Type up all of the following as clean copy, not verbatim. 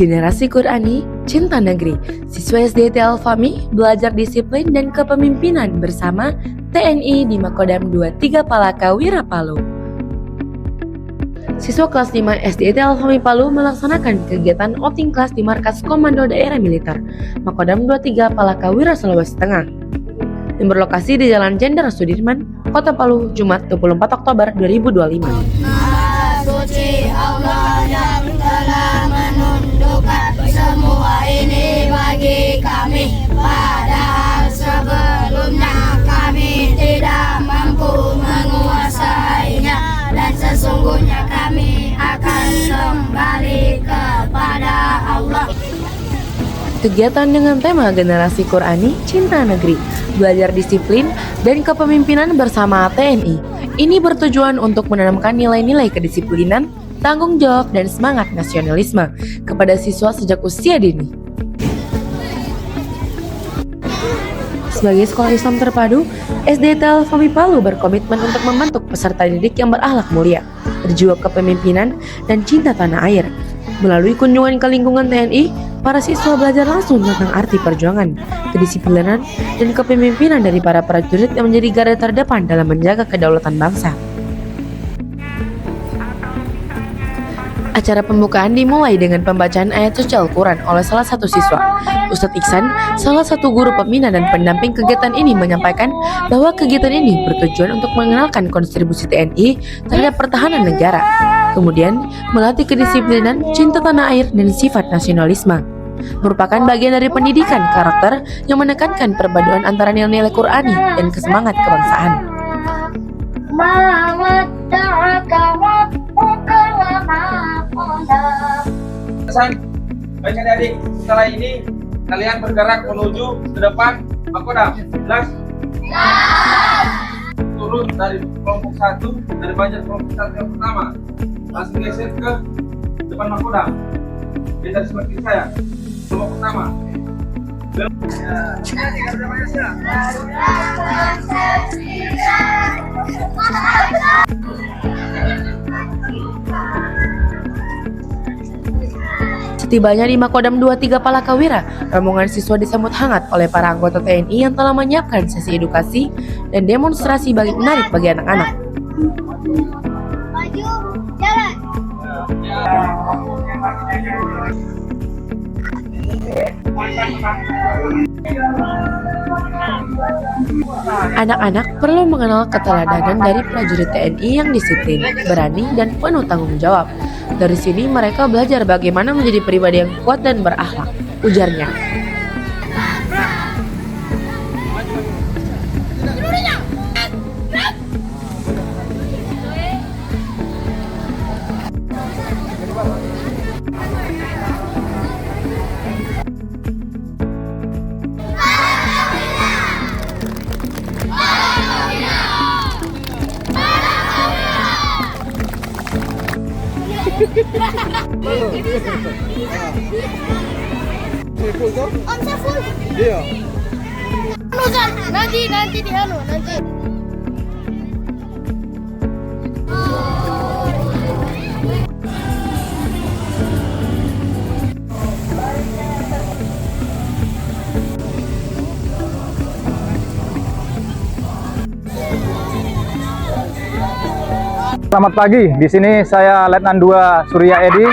Generasi Qurani, Cinta Negeri. Siswa SDT Al-Fahmi belajar disiplin dan kepemimpinan bersama TNI di Makodam 23 Palaka Wirapalo. Siswa kelas 5 SDT Al-Fahmi Palu melaksanakan kegiatan outing kelas di Markas Komando Daerah Militer Makodam 23 Palaka Wira Sulawesi Tengah yang berlokasi di Jalan Jenderal Sudirman, Kota Palu, Jumat 24 Oktober 2025. Suci Allah yang telah menundukkan semua ini bagi kami, padahal sebelumnya kami tidak mampu menguasainya, dan sesungguhnya kami akan kembali kepada Allah. Kegiatan dengan tema Generasi Qurani, Cinta Negeri, belajar disiplin dan kepemimpinan bersama TNI. Ini bertujuan untuk menanamkan nilai-nilai kedisiplinan, tanggung jawab, dan semangat nasionalisme kepada siswa sejak usia dini. Sebagai sekolah Islam terpadu, SDT Al-Fahmi Palu berkomitmen untuk membentuk peserta didik yang berakhlak mulia, berjiwa kepemimpinan, dan cinta tanah air. Melalui kunjungan ke lingkungan TNI, para siswa belajar langsung tentang arti perjuangan, kedisiplinan, dan kepemimpinan dari para prajurit yang menjadi garda terdepan dalam menjaga kedaulatan bangsa. Acara pembukaan dimulai dengan pembacaan ayat suci Al-Quran oleh salah satu siswa. Ustadz Iksan, salah satu guru pembina dan pendamping kegiatan ini, menyampaikan bahwa kegiatan ini bertujuan untuk mengenalkan kontribusi TNI terhadap pertahanan negara, kemudian melatih kedisiplinan, cinta tanah air, dan sifat nasionalisme. Merupakan bagian dari pendidikan karakter yang menekankan perpaduan antara nilai-nilai Qurani dan kesemangat kebangsaan. Baik adik-adik, setelah ini kalian bergerak menuju ke depan Makodam. Jelas? Turun dari kelompok 1, dari banyak kelompok 1 yang pertama, langsung geser ke depan Makodam. Beda seperti saya. Kelompok pertama. Setibanya di Makodam 23 Palaka Wira, rombongan siswa disambut hangat oleh para anggota TNI yang telah menyiapkan sesi edukasi dan demonstrasi menarik bagi anak-anak. Maju, jalan. Anak-anak perlu mengenal keteladanan dari prajurit TNI yang disiplin, berani, dan penuh tanggung jawab. Dari sini mereka belajar bagaimana menjadi pribadi yang kuat dan berakhlak, ujarnya. Om saya full. Iya. Nanti di anu nanti. Selamat pagi, di sini saya Letnan 2 Surya Edi.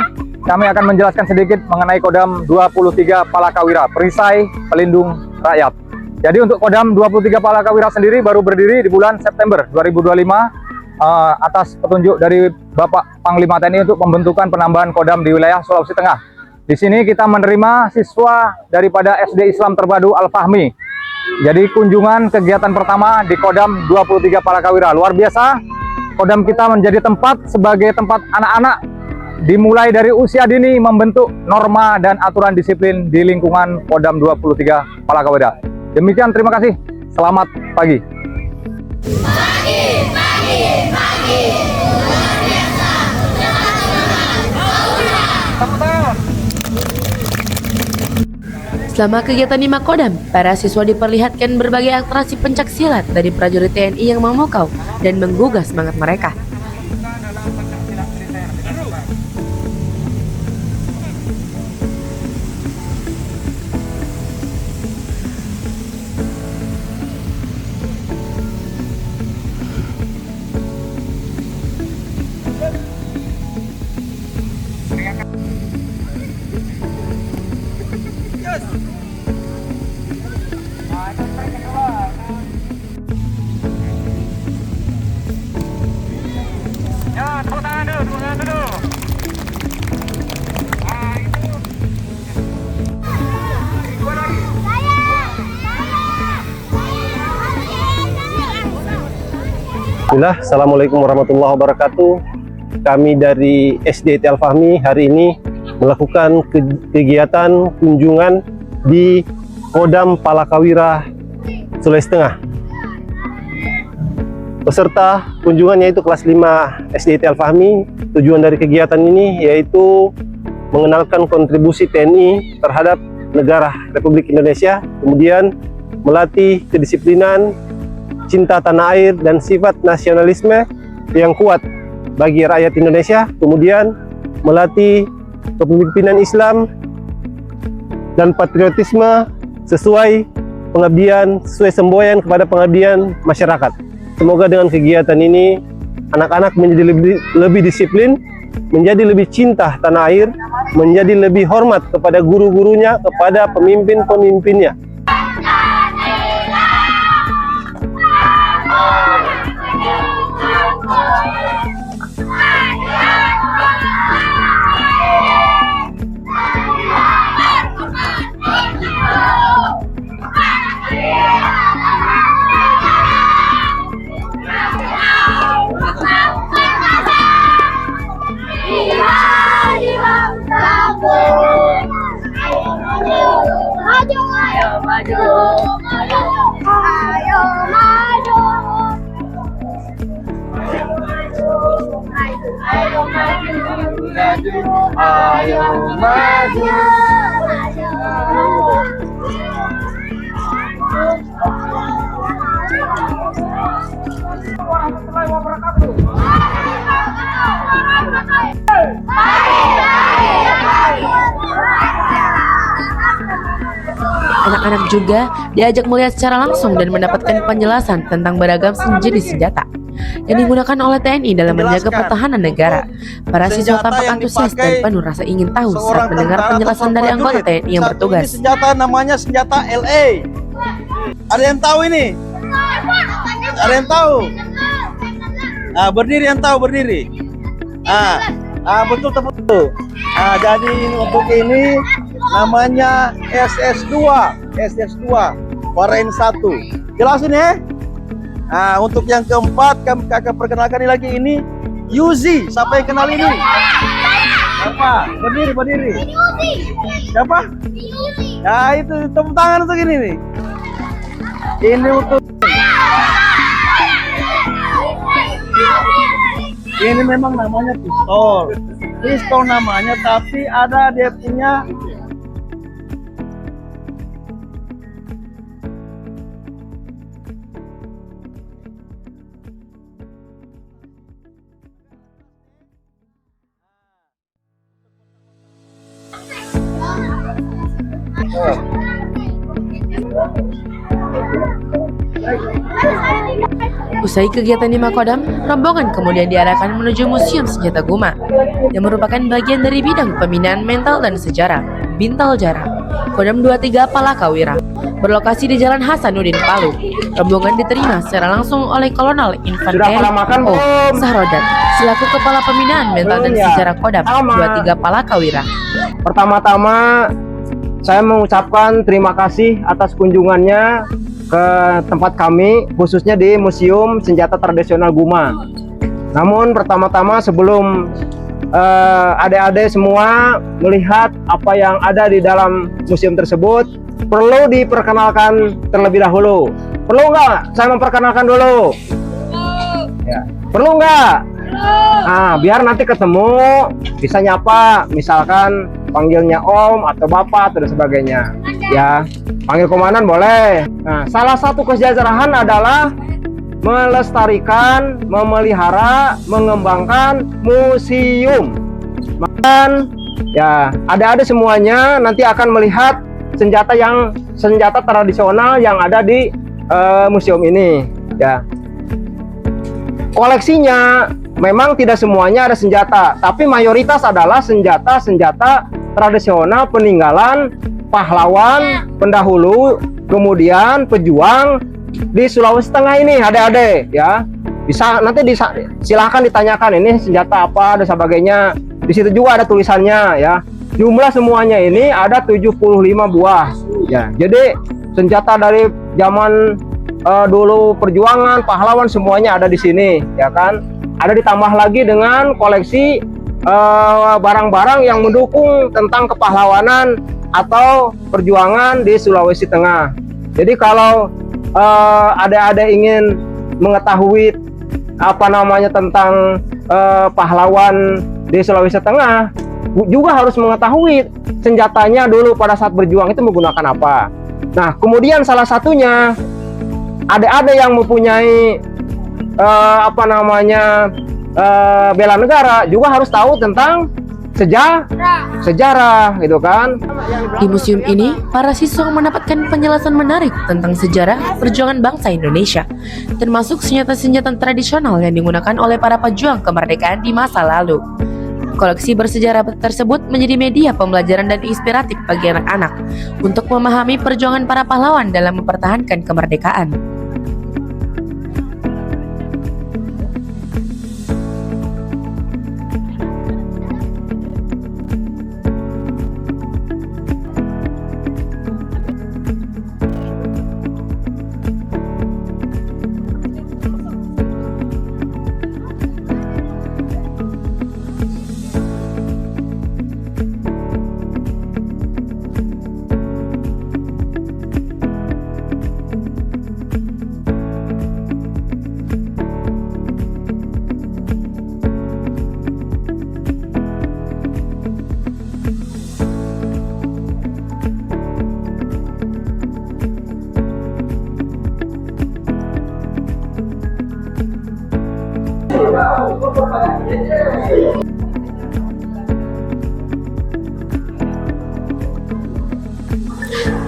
Kami akan menjelaskan sedikit mengenai Kodam 23 Palaka Wira, perisai pelindung rakyat. Jadi untuk Kodam 23 Palaka Wira sendiri baru berdiri di bulan September 2025 atas petunjuk dari Bapak Panglima TNI untuk pembentukan penambahan Kodam di wilayah Sulawesi Tengah. Di sini kita menerima siswa daripada SD Islam Terpadu Al-Fahmi. Jadi kunjungan kegiatan pertama di Kodam 23 Palaka Wira. Luar biasa. Kodam kita menjadi tempat sebagai tempat anak-anak dimulai dari usia dini membentuk norma dan aturan disiplin di lingkungan Kodam 23 Palaka Wira. Demikian, terima kasih. Selamat pagi. Selama kegiatan di Makodam, para siswa diperlihatkan berbagai atraksi pencak silat dari prajurit TNI yang memukau dan menggugah semangat mereka. Bismillah, Assalamualaikum warahmatullahi wabarakatuh. Kami dari SD Al Fahmi hari ini melakukan kegiatan kunjungan di Kodam Palakawira, Sulawesi Tengah. Peserta kunjungannya itu kelas 5 SD Al Fahmi. Tujuan dari kegiatan ini yaitu mengenalkan kontribusi TNI terhadap negara Republik Indonesia, kemudian melatih kedisiplinan, cinta tanah air dan sifat nasionalisme yang kuat bagi rakyat Indonesia, kemudian melatih kepemimpinan Islam dan patriotisme sesuai pengabdian, sesuai semboyan kepada pengabdian masyarakat. Semoga dengan kegiatan ini anak-anak menjadi lebih disiplin, menjadi lebih cinta tanah air, menjadi lebih hormat kepada guru-gurunya, kepada pemimpin-pemimpinnya. Anak-anak juga diajak melihat secara langsung dan mendapatkan penjelasan tentang beragam jenis senjata yang digunakan oleh TNI dalam menjaga pertahanan negara. Para siswa tampak antusias dan penuh rasa ingin tahu saat mendengar penjelasan dari anggota TNI yang bertugas. Ini senjata namanya senjata LA. Ada yang tahu ini? Ada yang tahu? Berdiri, yang tahu berdiri. Betul betul. Jadi untuk ini namanya SS2 varian 1. Jelasin ya. Untuk yang keempat kami akan perkenalkan lagi ini Uzi. Siapa yang kenal ini? Siapa? Berdiri. Siapa? Ya itu tepuk tangan untuk ini nih. Ini untuk ini memang namanya pistol namanya, tapi ada dia punya Usai kegiatan di Makodam, rombongan kemudian diarahkan menuju Museum Senjata Guma yang merupakan bagian dari bidang pembinaan mental dan sejarah Bintal Jara, Kodam 23 Palakawira, berlokasi di Jalan Hasanuddin, Palu. Rombongan diterima secara langsung oleh Kolonel Infanteri O. Sahrodat selaku Kepala Pembinaan Mental dan Sejarah Kodam 23 Palakawira. Pertama-tama saya mengucapkan terima kasih atas kunjungannya ke tempat kami, khususnya di Museum Senjata Tradisional Guma. Namun pertama-tama sebelum adik-adik semua melihat apa yang ada di dalam museum tersebut, perlu diperkenalkan terlebih dahulu. Perlu nggak saya memperkenalkan dulu? Ya. Perlu nggak? Biar nanti ketemu bisa nyapa, misalkan panggilnya Om atau Bapak atau sebagainya. Ya, panggil komandan boleh. Nah, salah satu kesejahteraan adalah melestarikan, memelihara, mengembangkan museum. Dan ya, adik-adik semuanya nanti akan melihat senjata tradisional yang ada di museum ini. Ya, koleksinya memang tidak semuanya ada senjata, tapi mayoritas adalah senjata tradisional peninggalan pahlawan pendahulu, kemudian pejuang di Sulawesi Tengah ini, adik-adik ya. Silahkan ditanyakan ini senjata apa dan sebagainya. Di situ juga ada tulisannya ya. Jumlah semuanya ini ada 75 buah ya. Jadi senjata dari zaman dulu perjuangan, pahlawan semuanya ada di sini, ya kan? Ada ditambah lagi dengan koleksi barang-barang yang mendukung tentang kepahlawanan atau perjuangan di Sulawesi Tengah. Jadi kalau ada ingin mengetahui apa namanya tentang pahlawan di Sulawesi Tengah, juga harus mengetahui senjatanya dulu pada saat berjuang itu menggunakan apa. Nah, kemudian salah satunya ada yang mempunyai bela negara juga harus tahu tentang sejarah gitu kan. Di museum ini, para siswa mendapatkan penjelasan menarik tentang sejarah perjuangan bangsa Indonesia, termasuk senjata-senjata tradisional yang digunakan oleh para pejuang kemerdekaan di masa lalu. Koleksi bersejarah tersebut menjadi media pembelajaran dan inspiratif bagi anak-anak untuk memahami perjuangan para pahlawan dalam mempertahankan kemerdekaan.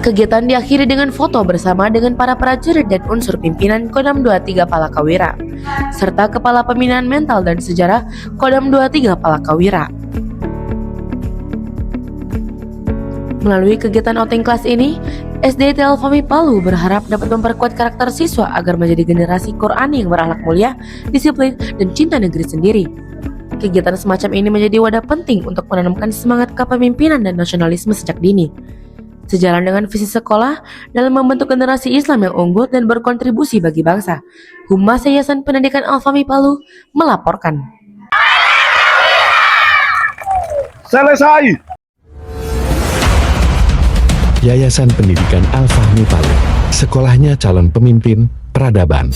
Kegiatan diakhiri dengan foto bersama dengan para prajurit dan unsur pimpinan Kodam 23 Palakawira, serta Kepala Pembinaan Mental dan Sejarah Kodam 23 Palakawira. Melalui kegiatan outing kelas ini, SDIT Al-Fahmi Palu berharap dapat memperkuat karakter siswa agar menjadi generasi Qurani yang berakhlak mulia, disiplin, dan cinta negeri sendiri. Kegiatan semacam ini menjadi wadah penting untuk menanamkan semangat kepemimpinan dan nasionalisme sejak dini, sejalan dengan visi sekolah dalam membentuk generasi Islam yang unggul dan berkontribusi bagi bangsa. Humas Yayasan Pendidikan Al-Fahmi Palu melaporkan. Selesai. Yayasan Pendidikan Al-Fahmi Palu, sekolahnya calon pemimpin peradaban.